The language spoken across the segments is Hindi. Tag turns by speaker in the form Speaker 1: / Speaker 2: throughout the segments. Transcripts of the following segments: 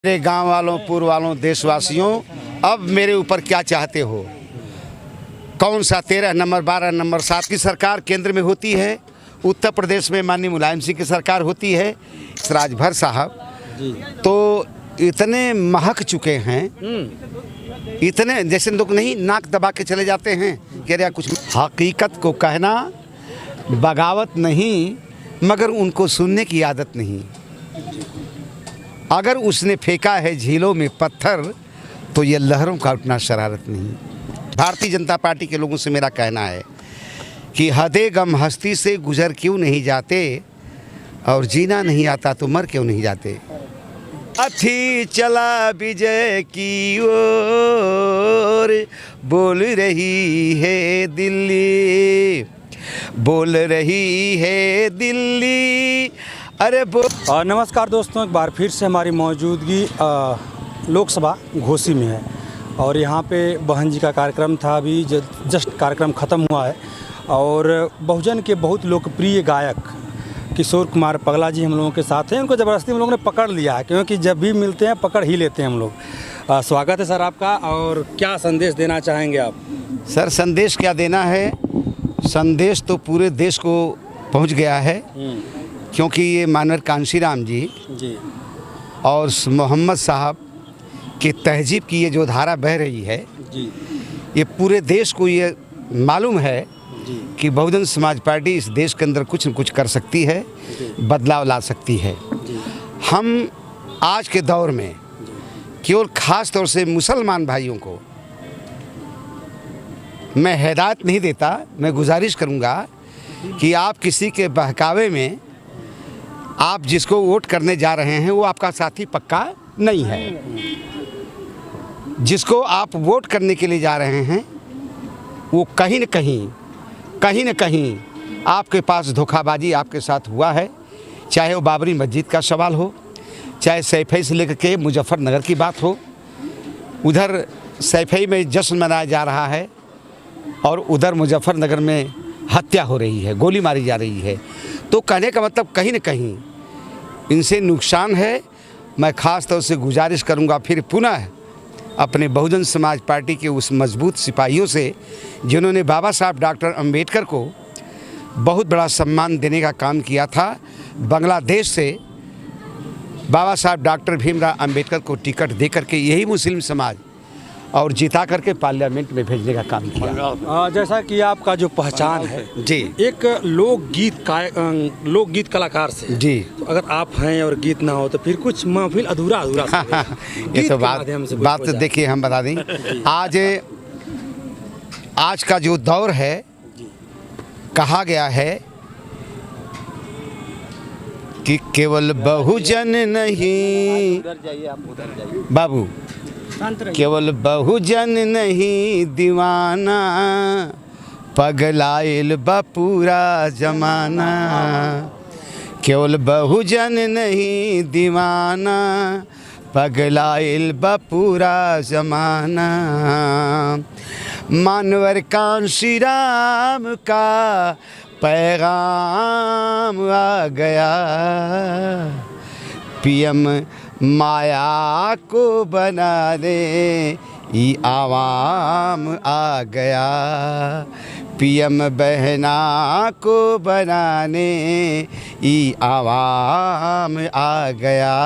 Speaker 1: मेरे गांव वालों, पूर्व वालों, देशवासियों, अब मेरे ऊपर क्या चाहते हो? कौन सा 13 नंबर, 12 नंबर, 7 की सरकार केंद्र में होती है, उत्तर प्रदेश में माननीय मुलायम सिंह की सरकार होती है। राजभर साहब तो इतने महक चुके हैं, इतने जैसे लोग नहीं नाक दबा के चले जाते हैं कह रहे कुछ। हकीकत को कहना बगावत नहीं, मगर उनको सुनने की आदत नहीं। अगर उसने फेंका है झीलों में पत्थर तो ये लहरों का उठना शरारत नहीं। भारतीय जनता पार्टी के लोगों से मेरा कहना है कि हदे गम हस्ती से गुजर क्यों नहीं जाते, और जीना नहीं आता तो मर क्यों नहीं जाते। अथी चला विजय की ओर, बोल रही है दिल्ली, बोल रही है दिल्ली, अरे
Speaker 2: नमस्कार दोस्तों, एक बार फिर से हमारी मौजूदगी लोकसभा घोसी में है और यहाँ पे बहन जी का कार्यक्रम था। अभी जस्ट कार्यक्रम ख़त्म हुआ है और बहुजन के बहुत लोकप्रिय गायक किशोर कुमार पगला जी हम लोगों के साथ हैं। उनको ज़बरदस्ती हम लोगों ने पकड़ लिया है, क्योंकि जब भी मिलते हैं पकड़ ही लेते हैं हम लोग। स्वागत है सर आपका, और क्या संदेश देना चाहेंगे आप?
Speaker 1: सर संदेश क्या देना है, संदेश तो पूरे देश को पहुँच गया है, क्योंकि ये मानवर कांशीराम जी और मोहम्मद साहब की तहजीब की ये जो धारा बह रही है जी, ये पूरे देश को ये मालूम है कि बहुजन समाज पार्टी इस देश के अंदर कुछ न कुछ कर सकती है, बदलाव ला सकती है। हम आज के दौर में केवल ख़ास तौर से मुसलमान भाइयों को मैं हिदायत नहीं देता, मैं गुजारिश करूंगा कि आप किसी के बहकावे में आप जिसको वोट करने जा रहे हैं वो आपका साथी पक्का नहीं है। जिसको आप वोट करने के लिए जा रहे हैं वो कहीं न कहीं आपके पास धोखाबाजी आपके साथ हुआ है। चाहे वो बाबरी मस्जिद का सवाल हो, चाहे सैफई से लेकर के मुजफ्फरनगर की बात हो। उधर सैफई में जश्न मनाया जा रहा है और उधर मुजफ्फरनगर में हत्या हो रही है, गोली मारी जा रही है। तो कहने का मतलब कहीं न कहीं इनसे नुकसान है। मैं ख़ास तौर से गुजारिश करूंगा फिर पुनः अपने बहुजन समाज पार्टी के उस मजबूत सिपाहियों से जिन्होंने बाबा साहब डॉक्टर अंबेडकर को बहुत बड़ा सम्मान देने का काम किया था। बांग्लादेश से बाबा साहब डॉक्टर भीमराव अंबेडकर को टिकट दे करके यही मुस्लिम समाज और जिता करके पार्लियामेंट में भेजने का काम किया।
Speaker 2: जैसा कि आपका जो पहचान है
Speaker 1: जी
Speaker 2: एक लोकगीत कलाकार से
Speaker 1: जी,
Speaker 2: तो अगर आप हैं और गीत ना हो तो फिर कुछ महफिल अधूरा
Speaker 1: ये तो बात तो देखिए हम बता दें। आज का जो दौर है, कहा गया है कि केवल बहुजन नहीं बाबू, केवल बहुजन नहीं दीवाना, पगलाइल बा पूरा जमाना। केवल बहुजन नहीं दीवाना, पगलाइल बा पूरा जमाना। मानवर कांशीराम का पैगाम आ गया, पीएम माया को बनाने ये आवाम आ गया, पीएम बहना को बनाने ये आवाम आ गया।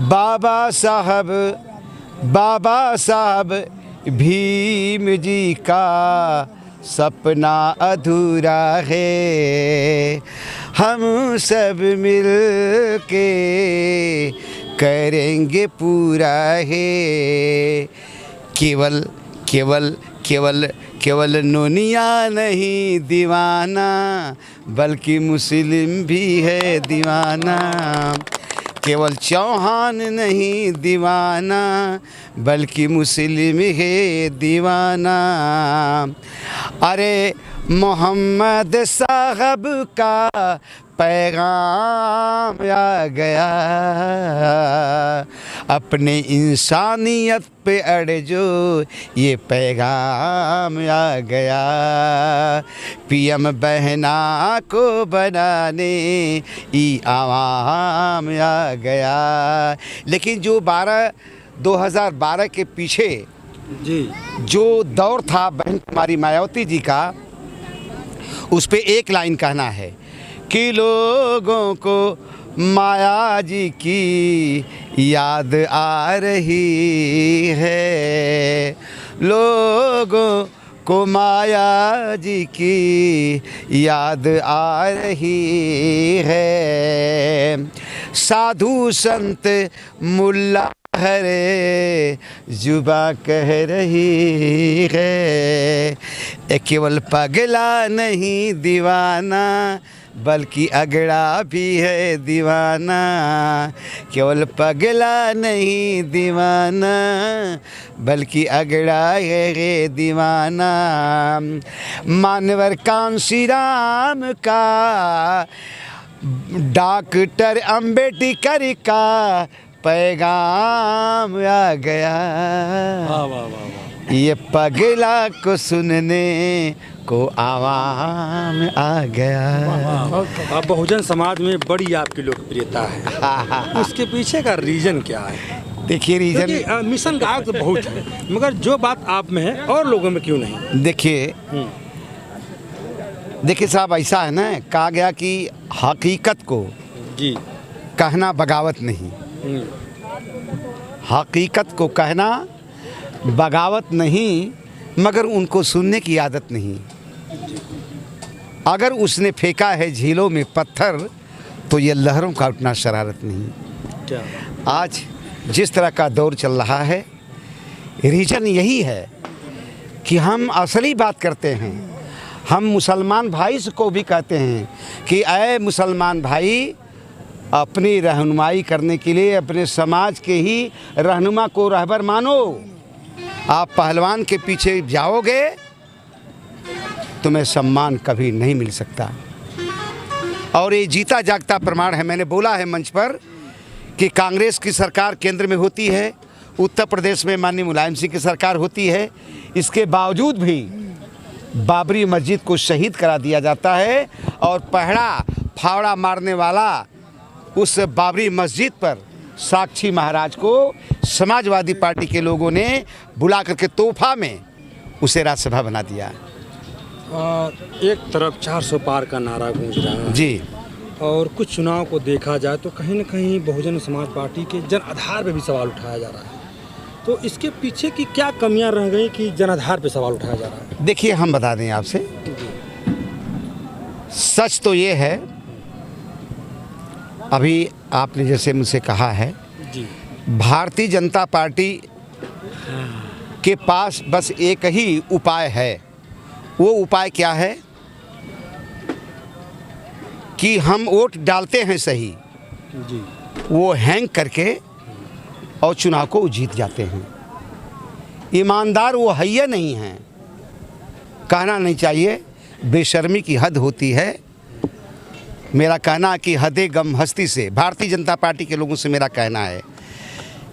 Speaker 1: बाबा साहब भीम जी का सपना अधूरा है, हम सब मिल के करेंगे पूरा है। केवल केवल केवल केवल नोनिया नहीं दीवाना, बल्कि मुस्लिम भी है दीवाना। केवल चौहान नहीं दीवाना, बल्कि मुस्लिम है दीवाना। अरे मोहम्मद साहब का पैगाम आ गया, अपने इंसानियत पे अड़ जो ये पैगाम आ गया, पीएम बहना को बनाने ई आवाम आ गया। लेकिन जो 2012 के पीछे
Speaker 2: जी
Speaker 1: जो दौर था बहन कुमारी मायावती जी का, उस पे एक लाइन कहना है कि लोगों को माया जी की याद आ रही है, लोगों को माया जी की याद आ रही है। साधु संत मुल्ला हरे जुबा कह रही है, केवल पगला नहीं दीवाना बल्कि अगड़ा भी है दीवाना, केवल पगला नहीं दीवाना बल्कि अगड़ा है दीवाना। मानवर कांसी राम का, डॉक्टर अंबेडकर का पैगाम आ गया।
Speaker 2: वाह वाह वाह।
Speaker 1: ये पगला को सुनने को आवाम आ गया।
Speaker 2: अब बहुजन समाज में बड़ी आपकी लोकप्रियता है, इसके पीछे का रीजन क्या है?
Speaker 1: देखिए रीजन,
Speaker 2: मिशन गायक तो बहुत है, मगर जो बात आप में है और लोगों में क्यों नहीं?
Speaker 1: देखिए साहब, ऐसा है ना, कहा गया कि हकीकत को
Speaker 2: जी
Speaker 1: कहना बगावत नहीं, हकीकत को कहना बगावत नहीं, मगर उनको सुनने की आदत नहीं। अगर उसने फेंका है झीलों में पत्थर तो ये लहरों का उठना शरारत नहीं।
Speaker 2: क्या
Speaker 1: आज जिस तरह का दौर चल रहा है, रीजन यही है कि हम असली बात करते हैं। हम मुसलमान भाई को भी कहते हैं कि ऐ मुसलमान भाई, अपनी रहनुमाई करने के लिए अपने समाज के ही रहनुमा को रहबर मानो। आप पहलवान के पीछे जाओगे तुम्हें सम्मान कभी नहीं मिल सकता। और ये जीता जागता प्रमाण है। मैंने बोला है मंच पर कि कांग्रेस की सरकार केंद्र में होती है, उत्तर प्रदेश में माननीय मुलायम सिंह की सरकार होती है, इसके बावजूद भी बाबरी मस्जिद को शहीद करा दिया जाता है और पहरा फावड़ा मारने वाला उस बाबरी मस्जिद पर साक्षी महाराज को समाजवादी पार्टी के लोगों ने बुला करके तोहफा में उसे राज्यसभा बना दिया।
Speaker 2: एक तरफ 400 पार का नारा गूंज रहा है
Speaker 1: जी,
Speaker 2: और कुछ चुनाव को देखा जाए तो कहीं न कहीं बहुजन समाज पार्टी के जन आधार पे भी सवाल उठाया जा रहा है। तो इसके पीछे की क्या कमियां रह गई कि जन आधार पे सवाल उठाया जा रहा है?
Speaker 1: देखिए हम बता दें आपसे, सच तो ये है, अभी आपने जैसे मुझसे कहा है
Speaker 2: जी,
Speaker 1: भारतीय जनता पार्टी के पास बस एक ही उपाय है। वो उपाय क्या है कि हम वोट डालते हैं सही,
Speaker 2: जी,
Speaker 1: वो हैंग करके और चुनाव को जीत जाते हैं। ईमानदार वो हैया नहीं हैं, कहना नहीं चाहिए, बेशर्मी की हद होती है। मेरा कहना कि हदे गम हस्ती से, भारतीय जनता पार्टी के लोगों से मेरा कहना है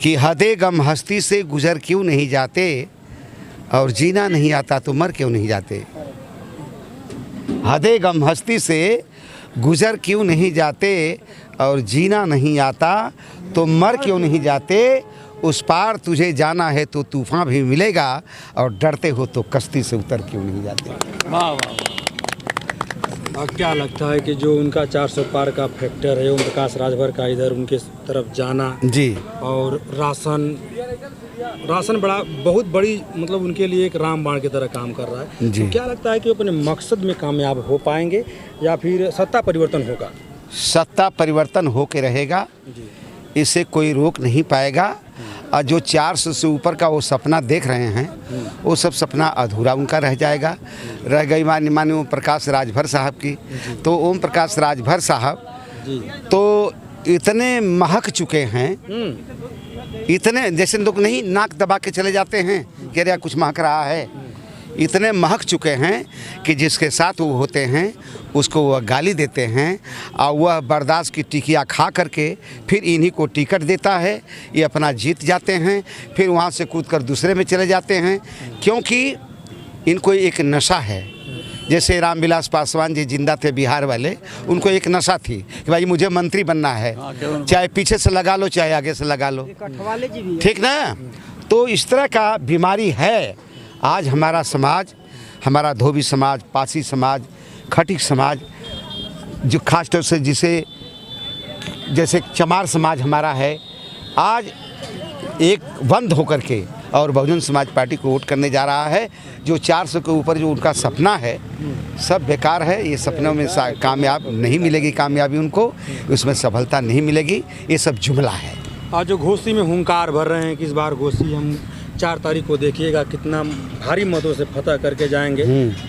Speaker 1: कि हदे गम हस्ती से गुजर क्यों नहीं जाते, और जीना नहीं आता तो मर क्यों नहीं जाते। हदे गम हस्ती से गुजर क्यों नहीं जाते, और जीना नहीं आता तो मर क्यों नहीं जाते। उस पार तुझे जाना है तो तूफान भी मिलेगा, और डरते हो तो कश्ती से उतर क्यों नहीं जाते।
Speaker 2: वाह वाह। क्या लगता है कि जो उनका 400 पार का फैक्टर है, ओम प्रकाश राजभर का इधर उनके तरफ जाना
Speaker 1: जी,
Speaker 2: और राशन बड़ा बहुत बड़ी मतलब उनके लिए एक रामबाण की तरह काम कर रहा है
Speaker 1: जी।
Speaker 2: तो क्या लगता है कि वो अपने मकसद में कामयाब हो पाएंगे या फिर सत्ता परिवर्तन होगा?
Speaker 1: सत्ता परिवर्तन हो के रहेगा, इसे कोई रोक नहीं पाएगा। और जो 400 से ऊपर का वो सपना देख रहे हैं, वो सब सपना अधूरा उनका रह जाएगा। रह गई माननीय ओम प्रकाश राजभर साहब की, तो ओम प्रकाश राजभर साहब तो इतने महक चुके हैं, इतने, जैसे लोग नहीं नाक दबा के चले जाते हैं कि अरे कुछ महक रहा है, इतने महक चुके हैं कि जिसके साथ वो होते हैं उसको वह गाली देते हैं और वह बर्दाश्त की टिकिया खा करके फिर इन्हीं को टिकट देता है, ये अपना जीत जाते हैं, फिर वहाँ से कूदकर दूसरे में चले जाते हैं, क्योंकि इनको एक नशा है। जैसे रामविलास पासवान जी जिंदा थे बिहार वाले, उनको एक नशा थी कि भाई मुझे मंत्री बनना है, चाहे पीछे से लगा लो चाहे आगे से लगा लो, ठीक ना। तो इस तरह का बीमारी है आज हमारा समाज, हमारा धोबी समाज, पासी समाज, खटिक समाज, जो खास तौर से जिसे जैसे चमार समाज हमारा है, आज एक बंद होकर के और बहुजन समाज पार्टी को वोट करने जा रहा है। जो 400 के ऊपर जो उनका सपना है सब बेकार है। ये सपनों में कामयाब नहीं मिलेगी, कामयाबी उनको उसमें सफलता नहीं मिलेगी, ये सब जुमला है।
Speaker 2: आज जो घोसी में हुंकार भर रहे हैं कि इस बार घोसी हम 4 तारीख को देखिएगा कितना भारी मतों से फतह करके जाएंगे,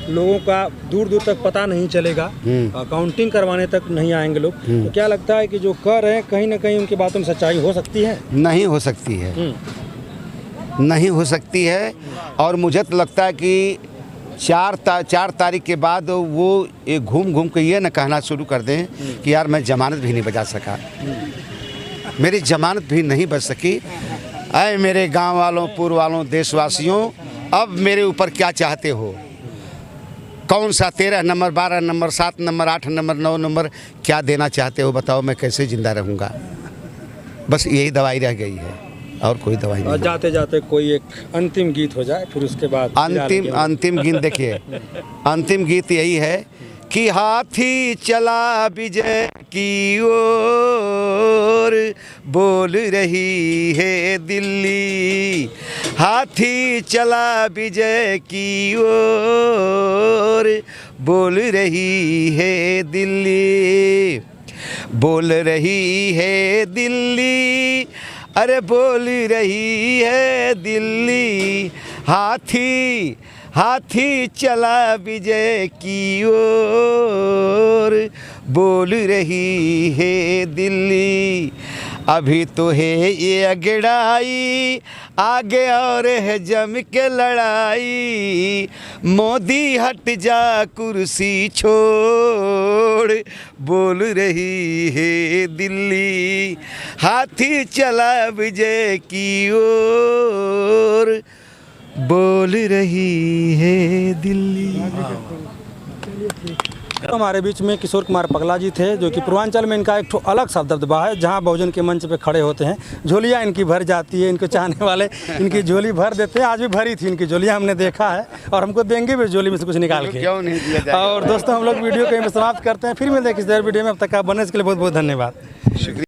Speaker 2: लोगों का दूर दूर तक पता नहीं चलेगा, काउंटिंग करवाने तक नहीं आएंगे लोग। तो क्या लगता है कि जो कह रहे हैं कहीं ना कहीं उनकी बातों में सच्चाई हो सकती है?
Speaker 1: नहीं हो सकती है, नहीं हो सकती है। और मुझे तो लगता है कि 4 तारीख के बाद वो एक घूम घूम के ये न कहना शुरू कर दें कि यार मैं जमानत भी नहीं बचा सका, मेरी जमानत भी नहीं बच सकी। अय मेरे गांव वालों, पूर्व वालों, देशवासियों, अब मेरे ऊपर क्या चाहते हो? कौन सा 13 number, 12 number, 7 number, 8 number, 9 number क्या देना चाहते हो? बताओ, मैं कैसे ज़िंदा रहूँगा? बस यही दवाई रह गई है और कोई दवाई नहीं।
Speaker 2: जाते जाते कोई एक अंतिम गीत हो जाए, फिर उसके बाद
Speaker 1: अंतिम गीत देखिए, अंतिम गीत यही है कि हाथी चला विजय की ओर, बोल रही है दिल्ली। हाथी चला विजय की ओर, बोल रही है दिल्ली, बोल रही है दिल्ली, अरे बोल रही है दिल्ली। हाथी हाथी चला विजय की ओर, बोल रही है दिल्ली। अभी तो है ये अगड़ाई, आगे और है जम के लड़ाई। मोदी हट जा कुर्सी छोड़, बोल रही है दिल्ली। हाथी चला विजय की ओर, बोल रही है दिल्ली।
Speaker 2: हमारे बीच में किशोर कुमार पगला जी थे, जो कि पूर्वांचल में इनका एक ठो अलग सा दबदबा है, जहां बहुजन के मंच पे खड़े होते हैं, झोलियां इनकी भर जाती है, इनको चाहने वाले इनकी झोली भर देते हैं। आज भी भरी थी इनकी झोलियां, हमने देखा है, और हमको देंगे भी झोली में से कुछ निकाल के।
Speaker 1: क्यों नहीं दिया जाएगा?
Speaker 2: और दोस्तों, हम लोग वीडियो को यहीं समाप्त करते हैं, फिर मिलते हैं किसी और वीडियो में। अब तक आप बनने के लिए बहुत बहुत धन्यवाद।